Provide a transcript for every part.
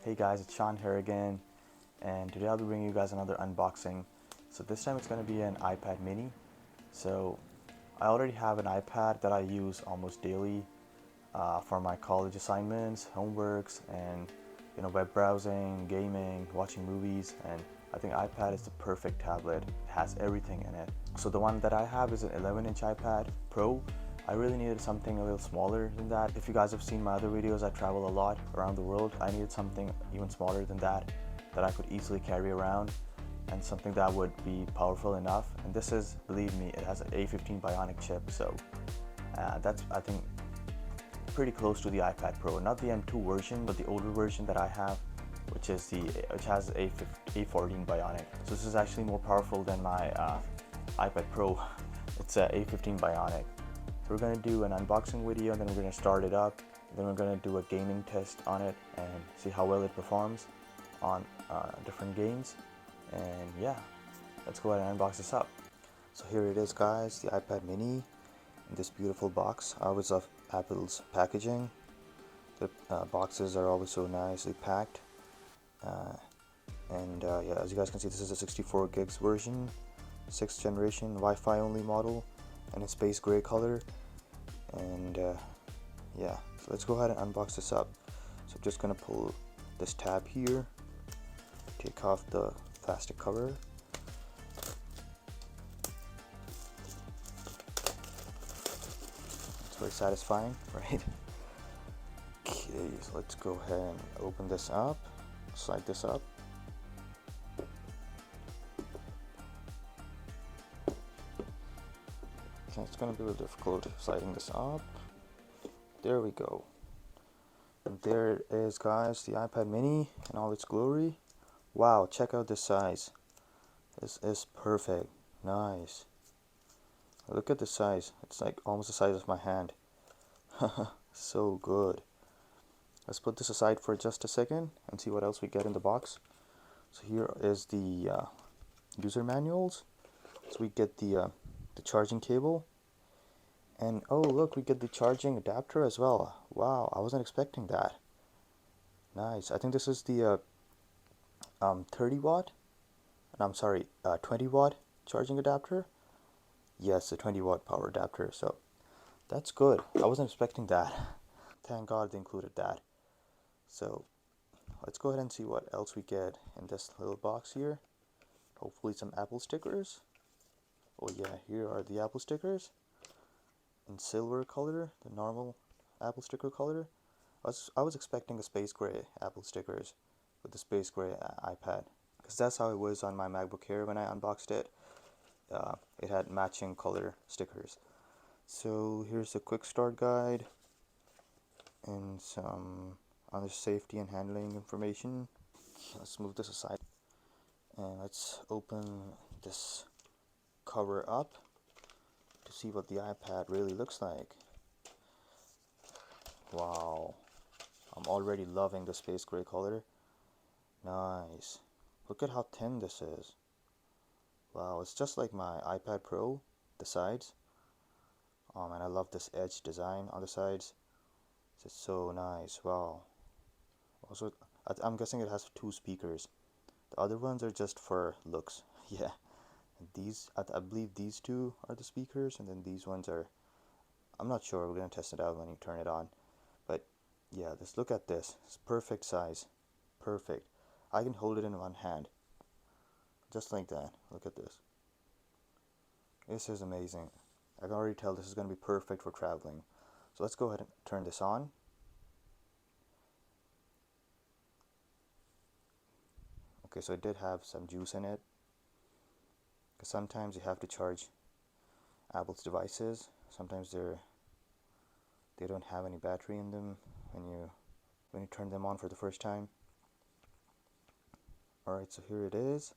Hey guys, it's Sean here again, and today I'll be bringing you guys another unboxing. So this time it's going to be an iPad mini. So I already have an iPad that I use almost daily for my college assignments, homeworks, and web browsing, gaming, watching movies, and I think iPad is the perfect tablet. It has everything in it. So the one that I have is an 11-inch iPad Pro. I really needed something a little smaller than that. If you guys have seen my other videos, I travel a lot around the world. I needed something even smaller than that I could easily carry around, and something that would be powerful enough. And this is, believe me, it has an A15 Bionic chip, so that's, I think, pretty close to the iPad Pro. Not the M2 version, but the older version that I have, which has A14 Bionic. So this is actually more powerful than my iPad Pro. It's a A15 Bionic. So we're gonna do an unboxing video, and then we're gonna start it up. Then we're gonna do a gaming test on it and see how well it performs on different games. And yeah, let's go ahead and unbox this up. So here it is, guys, the iPad mini in this beautiful box. I always love Apple's packaging. The boxes are always so nicely packed. Yeah, as you guys can see, this is a 64 gigs version, 6th generation Wi-Fi only model, and a space gray color. And yeah, so let's go ahead and unbox this up. So I'm just gonna pull this tab here, take off the plastic cover. It's very satisfying, right? Okay, so let's go ahead and open this up, slide this up. Okay, it's gonna be a little difficult sliding this up. There we go. And there it is, guys, the iPad mini in all its glory. Wow, check out this size. This is perfect. Nice. Look at the size. It's like almost the size of my hand. So good. Let's put this aside for just a second and see what else we get in the box. So here is the user manuals. So we get the charging cable. And oh look, we get the charging adapter as well. Wow, I wasn't expecting that. Nice. I think this is the 30 watt, I'm sorry, 20 watt charging adapter. Yes, a 20 watt power adapter. So that's good. I wasn't expecting that. Thank God they included that. So let's go ahead and see what else we get in this little box here. Hopefully some Apple stickers. Oh yeah, here are the Apple stickers in silver color, the normal Apple sticker color. I was expecting a space gray Apple stickers with the space gray iPad, because that's how it was on my MacBook Air when I unboxed it. It had matching color stickers. So here's a quick start guide and some other safety and handling information. Let's move this aside and let's open this cover up to see what the iPad really looks like. Wow, I'm already loving the space gray color. Nice. Look at how thin this is. Wow, it's just like my iPad Pro, the sides. And I love this edge design on the sides. It's so nice. Wow. Also, I'm guessing it has 2 speakers. The other ones are just for looks. Yeah. And these, I believe these 2 are the speakers, and then these ones are, I'm not sure. We're gonna test it out when you turn it on. But yeah, just look at this. It's perfect size. Perfect. I can hold it in one hand. Just like that. Look at this. This is amazing. I can already tell this is going to be perfect for traveling. So let's go ahead and turn this on. Okay, so it did have some juice in it, because sometimes you have to charge Apple's devices. Sometimes they don't have any battery in them when you turn them on for the first time. Alright, so here it is.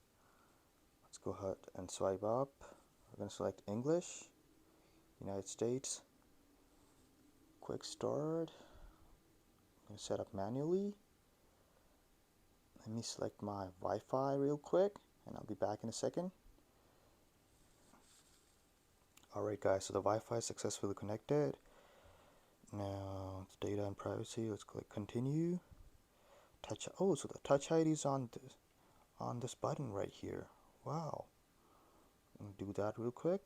Let's go ahead and swipe up. We're going to select English, United States, quick start. I'm going to set up manually. Let me select my Wi-Fi real quick, and I'll be back in a second. Alright guys, so the Wi-Fi is successfully connected. Now it's data and privacy. Let's click continue. Touch. Oh, so the Touch ID is on this button right here. Wow. Do that real quick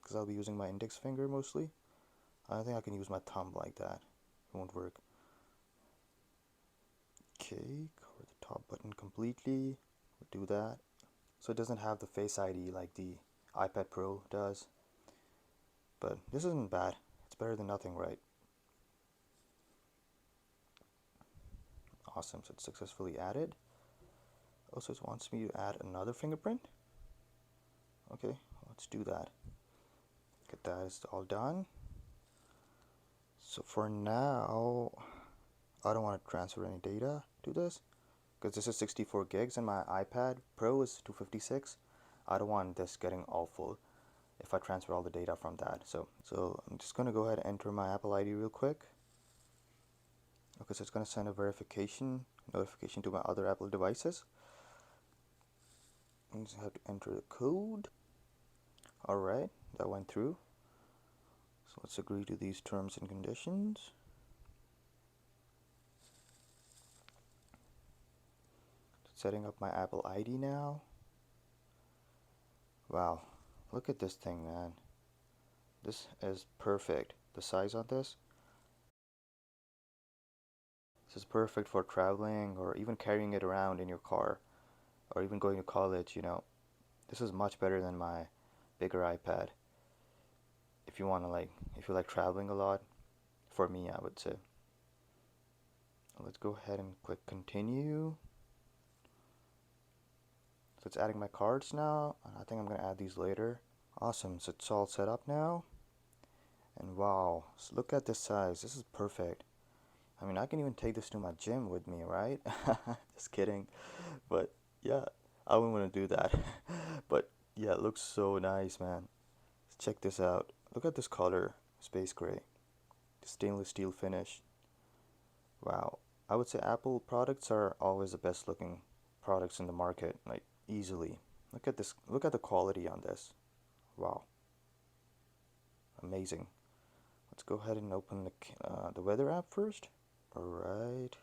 because I'll be using my index finger mostly. I don't think I can use my thumb like that. It won't work. Okay, cover the top button completely. We'll do that. So it doesn't have the Face ID like the iPad Pro does. But this isn't bad. It's better than nothing, right? Awesome, so it's successfully added. Also, it wants me to add another fingerprint. Okay, let's do that. Get that all done. So for now, I don't want to transfer any data to this because this is 64 gigs and my iPad Pro is 256. I don't want this getting all full if I transfer all the data from that. So I'm just going to go ahead and enter my Apple ID real quick. Okay, so it's going to send a verification notification to my other Apple devices. I just have to enter the code. Alright, that went through. So let's agree to these terms and conditions. Setting up my Apple ID now. Wow, look at this thing, man. This is perfect. The size on this. This is perfect for traveling or even carrying it around in your car or even going to college, you know. This is much better than my bigger iPad. If you like traveling a lot, for me, I would say. Let's go ahead and click continue. So it's adding my cards now. I think I'm going to add these later. Awesome, so it's all set up now. And wow, so look at this size. This is perfect. I mean, I can even take this to my gym with me, right? Just kidding. But yeah, I wouldn't want to do that. But yeah, it looks so nice, man. Check this out. Look at this color, space gray. The stainless steel finish. Wow. I would say Apple products are always the best looking products in the market, like easily. Look at this. Look at the quality on this. Wow. Amazing. Let's go ahead and open the weather app first. Alright.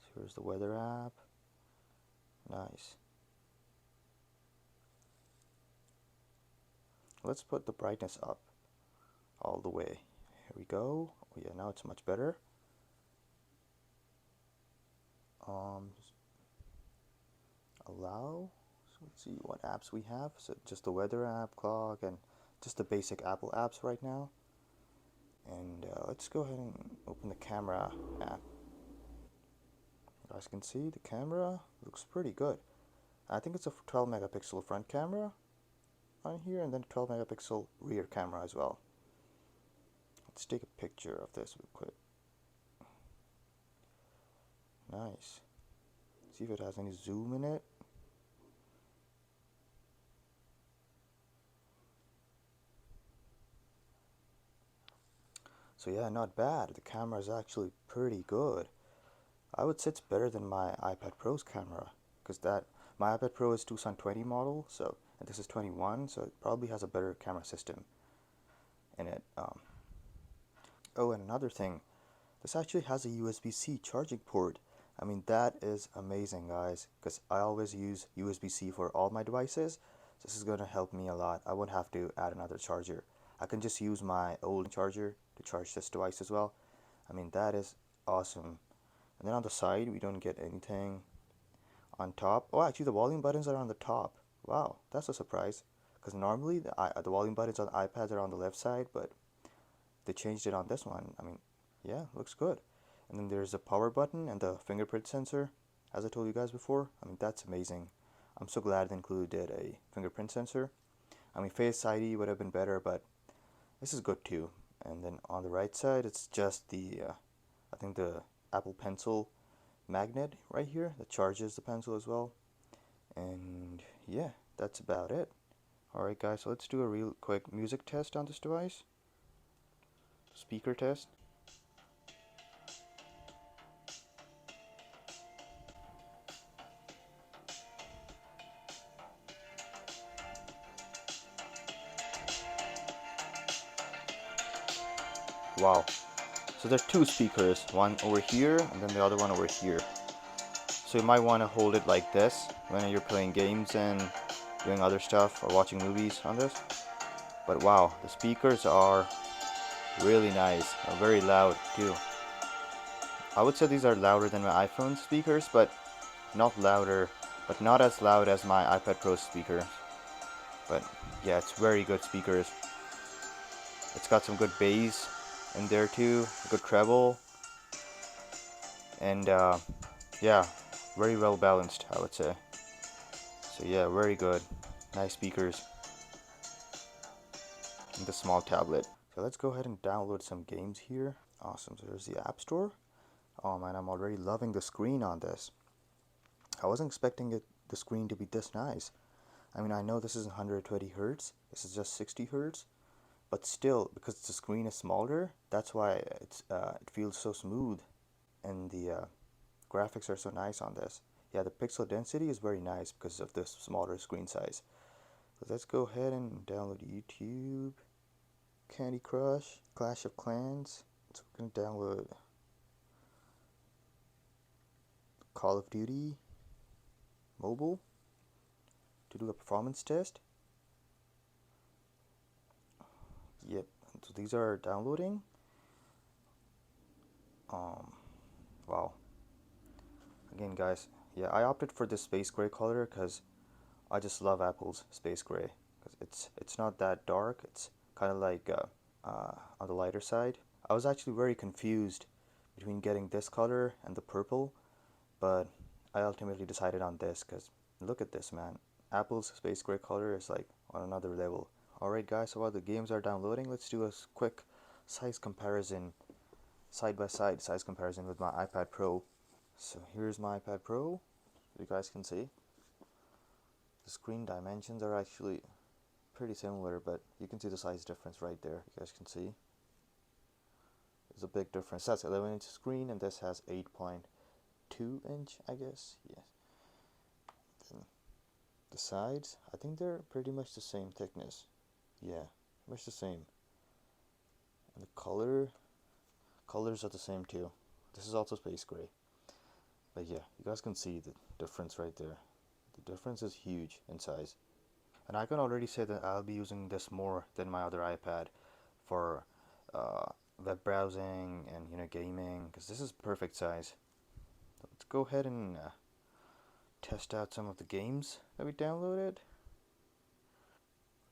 So here's the weather app. Nice. Let's put the brightness up all the way. Here we go. Oh yeah, now it's much better. Allow. So let's see what apps we have. So just the weather app, clock, and just the basic Apple apps right now. And let's go ahead and open the camera app. You guys can see the camera looks pretty good. I think it's a 12 megapixel front camera on here and then 12 megapixel rear camera as well. Let's take a picture of this real quick. Nice. See if it has any zoom in it. So yeah, not bad. The camera is actually pretty good. I would say it's better than my iPad Pro's camera because my iPad Pro is 2020 model, so and this is 21, so it probably has a better camera system in it. Oh, and another thing, this actually has a USB-C charging port. I mean, that is amazing, guys, because I always use USB-C for all my devices. So this is going to help me a lot. I won't have to add another charger. I can just use my old charger to charge this device as well. I mean, that is awesome. And then on the side, we don't get anything on top. Oh, actually, the volume buttons are on the top. Wow, that's a surprise. Because normally the volume buttons on iPads are on the left side, but they changed it on this one. I mean, yeah, looks good. And then there's the power button and the fingerprint sensor, as I told you guys before. I mean, that's amazing. I'm so glad they included a fingerprint sensor. I mean, Face ID would have been better, but this is good too. And then on the right side, it's just I think the Apple Pencil magnet right here that charges the pencil as well. And yeah, that's about it. Alright guys, so let's do a real quick music test on this device. Speaker test. Wow, So there's two speakers, one over here and then the other one over here. So you might want to hold it like this when you're playing games and doing other stuff or watching movies on this. But wow, the speakers are really nice, very loud too. I would say these are louder than my iPhone speakers, but not as loud as my iPad Pro speakers. But yeah, it's very good speakers. It's got some good bass in there too, good treble, and yeah, very well balanced, I would say. So yeah, very good. Nice speakers in the small tablet. So let's go ahead and download some games here. Awesome. So there's the App Store. Oh man, I'm already loving the screen on this. I wasn't expecting the screen to be this nice. I mean, I know this is 120 hertz. This is just 60 hertz, but still, because the screen is smaller, that's why it feels so smooth, and the graphics are so nice on this. Yeah, the pixel density is very nice because of this smaller screen size. So let's go ahead and download YouTube, Candy Crush, Clash of Clans. So we're gonna download Call of Duty Mobile to do a performance test. Yep, so these are downloading. Wow. Again, guys, yeah, I opted for this space gray color because I just love Apple's space gray because it's not that dark. It's kind of like on the lighter side. I was actually very confused between getting this color and the purple, but I ultimately decided on this because look at this, man. Apple's space gray color is like on another level. Alright guys, so while the games are downloading, let's do a quick size comparison, side by side size comparison with my iPad Pro. So here's my iPad Pro. You guys can see the screen dimensions are actually pretty similar, but you can see the size difference right there. You guys can see there's a big difference. That's 11-inch screen and this has 8.2-inch, I guess. Yes. Then the sides, I think they're pretty much the same thickness. Yeah, much the same. And the colors are the same too. This is also space gray. But yeah, you guys can see the difference right there. The difference is huge in size. And I can already say that I'll be using this more than my other iPad for uh, web browsing and gaming, because this is perfect size. So let's go ahead and test out some of the games that we downloaded.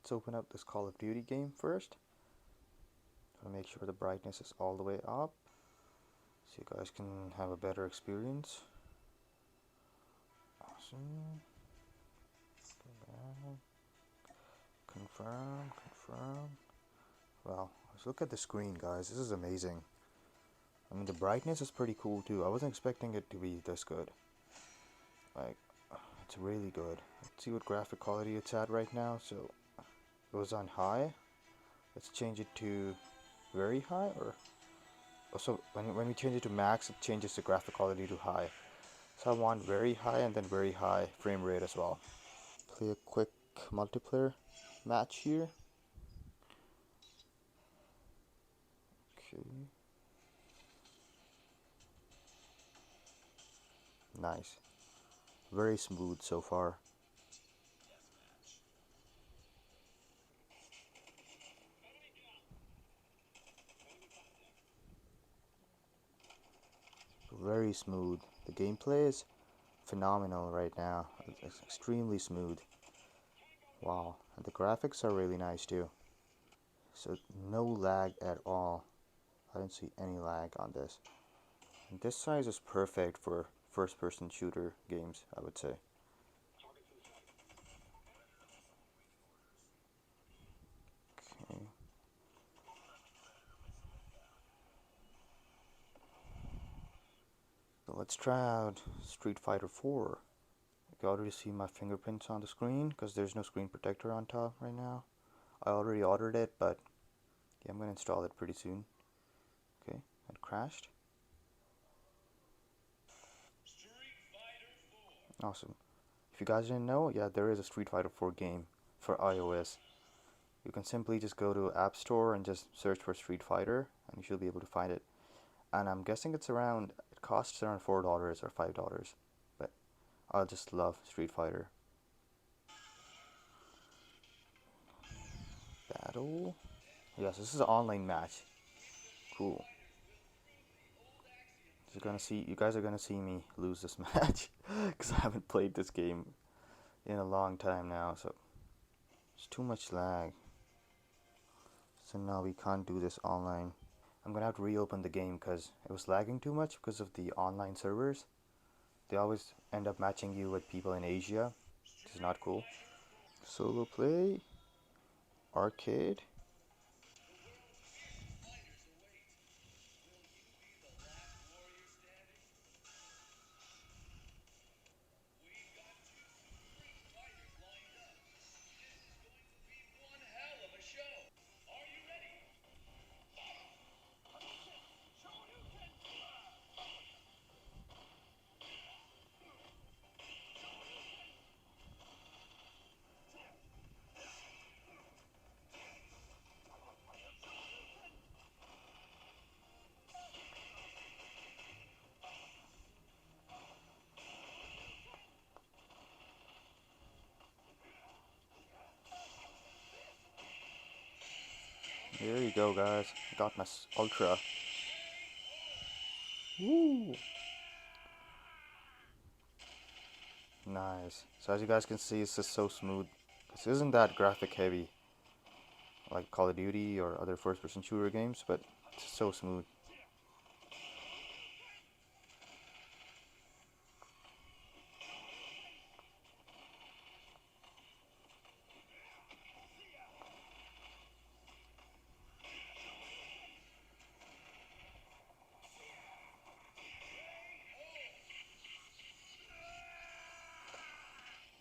Let's open up this Call of Duty game first. To make sure the brightness is all the way up so you guys can have a better experience. Awesome. Confirm. Wow, let's look at the screen, guys. This is amazing. I mean, the brightness is pretty cool too. I wasn't expecting it to be this good. Like, it's really good. Let's see what graphic quality it's at right now. So, it was on high. Let's change it to very high, or also when we change it to max, it changes the graphic quality to high. So I want very high and then very high frame rate as well. Play a quick multiplayer match here. Okay. Nice. Very smooth so far. Very smooth. The gameplay is phenomenal right now. It's extremely smooth. Wow. And the graphics are really nice too. So no lag at all. I didn't see any lag on this. And this size is perfect for first person shooter games, I would say. Okay. So let's try out Street Fighter 4. You can already see my fingerprints on the screen because there's no screen protector on top right now. I already ordered it, but yeah, I'm gonna install it pretty soon. Okay, it crashed. Awesome. If you guys didn't know, yeah, there is a Street Fighter 4 game for iOS. You can simply just go to App Store and just search for Street Fighter, and you should be able to find it. and I'm guessing it costs around $4 or $5, but I just love Street Fighter. Battle. Yes, this is an online match. Cool. You guys are gonna see me lose this match because I haven't played this game in a long time now, so it's too much lag. So now we can't do this online. I'm gonna have to reopen the game because it was lagging too much because of the online servers. They always end up matching you with people in Asia, which is not cool. Solo play, arcade. There you go, guys. Got my ultra. Woo! Nice. So as you guys can see, it's just so smooth. This isn't that graphic heavy like Call of Duty or other first-person shooter games, but it's so smooth.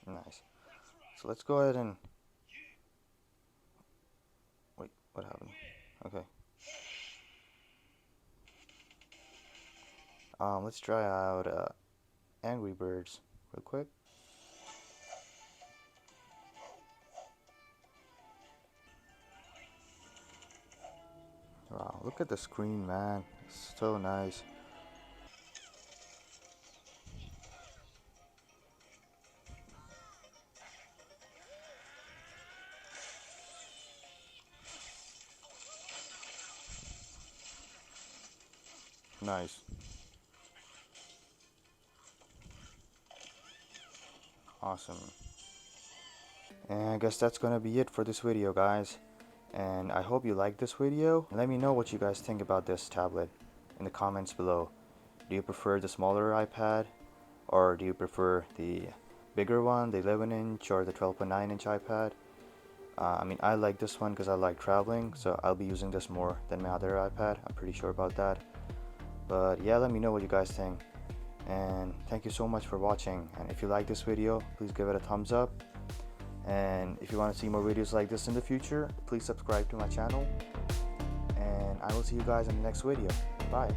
Nice. So let's go ahead and wait. What happened? Okay. Let's try out Angry Birds real quick. Wow, look at the screen, man. It's so nice. Nice. Awesome. And I guess that's gonna be it for this video, guys. And I hope you liked this video. Let me know what you guys think about this tablet in the comments below. Do you prefer the smaller iPad, or do you prefer the bigger one, the 11-inch or the 12.9-inch iPad? I mean, I like this one because I like traveling, so I'll be using this more than my other iPad. I'm pretty sure about that. But yeah, let me know what you guys think. And thank you so much for watching. And if you like this video, please give it a thumbs up. And if you want to see more videos like this in the future, please subscribe to my channel. And I will see you guys in the next video. Bye.